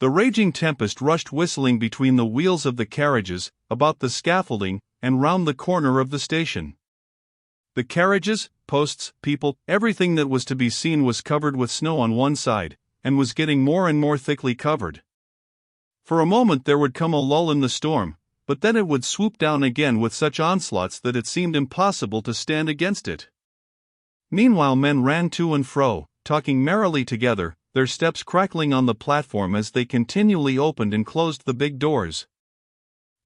The raging tempest rushed whistling between the wheels of the carriages, about the scaffolding, and round the corner of the station. The carriages, posts, people, everything that was to be seen was covered with snow on one side, and was getting more and more thickly covered. For a moment there would come a lull in the storm, but then it would swoop down again with such onslaughts that it seemed impossible to stand against it. Meanwhile men ran to and fro, talking merrily together, their steps crackling on the platform as they continually opened and closed the big doors.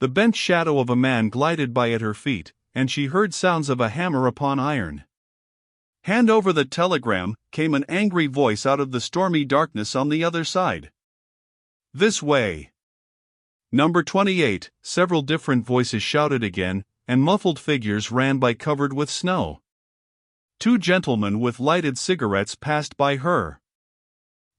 The bent shadow of a man glided by at her feet, and she heard sounds of a hammer upon iron. "Hand over the telegram," came an angry voice out of the stormy darkness on the other side. "This way." Number 28, several different voices shouted again, and muffled figures ran by covered with snow. Two gentlemen with lighted cigarettes passed by her.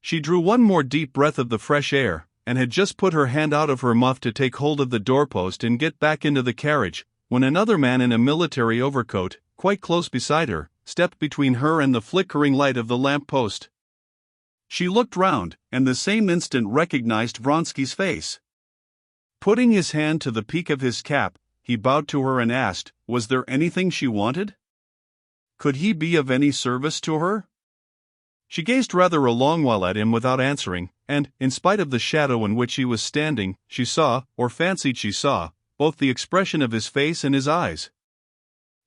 She drew one more deep breath of the fresh air, and had just put her hand out of her muff to take hold of the doorpost and get back into the carriage, when another man in a military overcoat, quite close beside her, stepped between her and the flickering light of the lamp-post. She looked round, and the same instant recognized Vronsky's face. Putting his hand to the peak of his cap, he bowed to her and asked, was there anything she wanted? Could he be of any service to her? She gazed rather a long while at him without answering, and, in spite of the shadow in which he was standing, she saw, or fancied she saw, both the expression of his face and his eyes.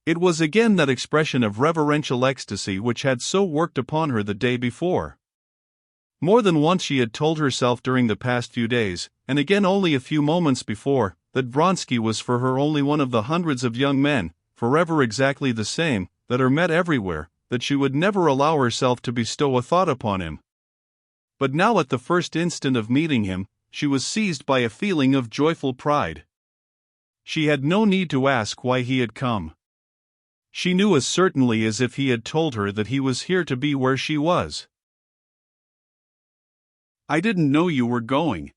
It was again that expression of reverential ecstasy which had so worked upon her the day before. More than once she had told herself during the past few days, and again only a few moments before, that Vronsky was for her only one of the hundreds of young men, forever exactly the same, that are met everywhere, that she would never allow herself to bestow a thought upon him. But now at the first instant of meeting him, she was seized by a feeling of joyful pride. She had no need to ask why he had come. She knew as certainly as if he had told her that he was here to be where she was. "I didn't know you were going."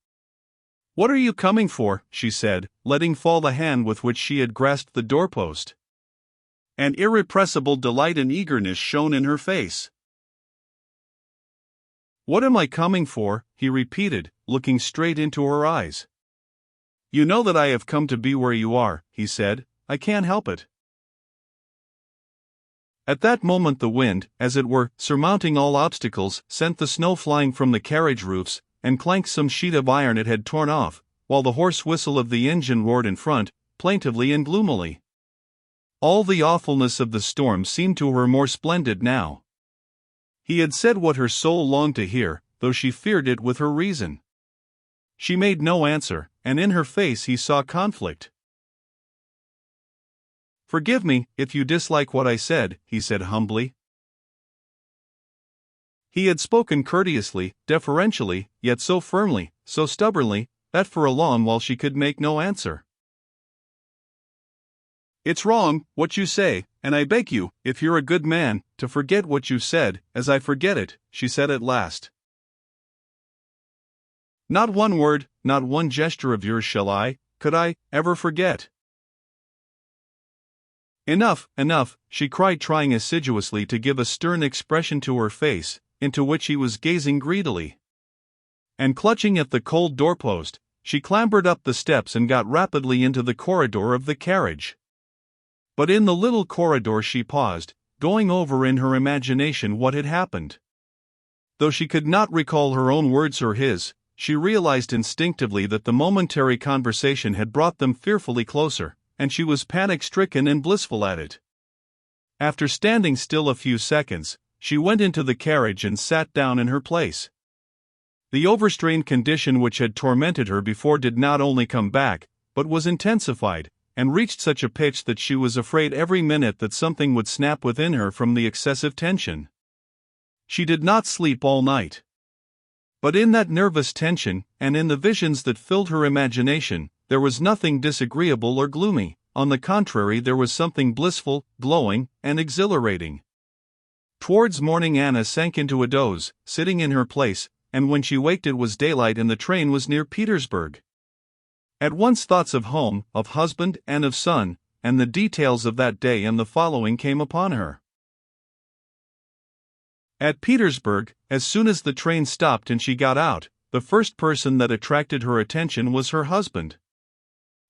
"What are you coming for?" she said, letting fall the hand with which she had grasped the doorpost. An irrepressible delight and eagerness shone in her face. "What am I coming for?" he repeated, looking straight into her eyes. "You know that I have come to be where you are," he said. "I can't help it." At that moment the wind, as it were, surmounting all obstacles, sent the snow flying from the carriage roofs, and clanked some sheet of iron it had torn off, while the hoarse whistle of the engine roared in front, plaintively and gloomily. All the awfulness of the storm seemed to her more splendid now. He had said what her soul longed to hear, though she feared it with her reason. She made no answer, and in her face he saw conflict. "Forgive me, if you dislike what I said," he said humbly. He had spoken courteously, deferentially, yet so firmly, so stubbornly, that for a long while she could make no answer. "It's wrong, what you say, and I beg you, if you're a good man, to forget what you said, as I forget it," she said at last. "Not one word, not one gesture of yours could I, ever forget." "Enough, enough," she cried, trying assiduously to give a stern expression to her face, into which he was gazing greedily. And clutching at the cold doorpost, she clambered up the steps and got rapidly into the corridor of the carriage. But in the little corridor she paused, going over in her imagination what had happened. Though she could not recall her own words or his, she realized instinctively that the momentary conversation had brought them fearfully closer, and she was panic-stricken and blissful at it. After standing still a few seconds, she went into the carriage and sat down in her place. The overstrained condition which had tormented her before did not only come back, but was intensified, and reached such a pitch that she was afraid every minute that something would snap within her from the excessive tension. She did not sleep all night. But in that nervous tension, and in the visions that filled her imagination, there was nothing disagreeable or gloomy. On the contrary, there was something blissful, glowing, and exhilarating. Towards morning Anna sank into a doze, sitting in her place, and when she waked it was daylight and the train was near Petersburg. At once thoughts of home, of husband, and of son, and the details of that day and the following came upon her. At Petersburg, as soon as the train stopped and she got out, the first person that attracted her attention was her husband.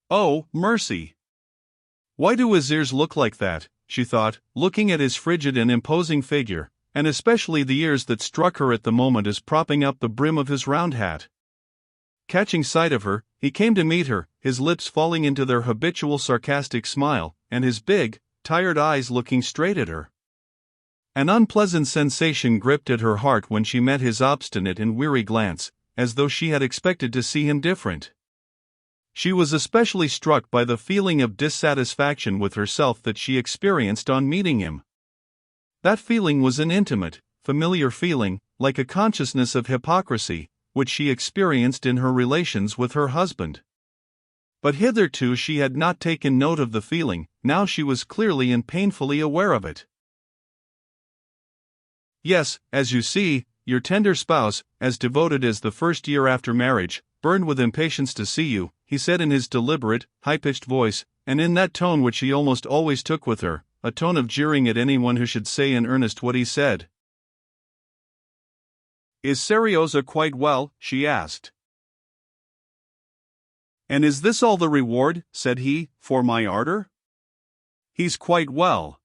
Oh, mercy! Why do his ears look like that, she thought, looking at his frigid and imposing figure, and especially the ears that struck her at the moment as propping up the brim of his round hat. Catching sight of her, he came to meet her, his lips falling into their habitual sarcastic smile, and his big, tired eyes looking straight at her. An unpleasant sensation gripped at her heart when she met his obstinate and weary glance, as though she had expected to see him different. She was especially struck by the feeling of dissatisfaction with herself that she experienced on meeting him. That feeling was an intimate, familiar feeling, like a consciousness of hypocrisy, which she experienced in her relations with her husband. But hitherto she had not taken note of the feeling, now she was clearly and painfully aware of it. Yes, as you see, your tender spouse, as devoted as the first year after marriage, burned with impatience to see you, he said in his deliberate, high-pitched voice, and in that tone which he almost always took with her, a tone of jeering at anyone who should say in earnest what he said. Is Serioza quite well? She asked. And is this all the reward, said he, for my ardor? He's quite well.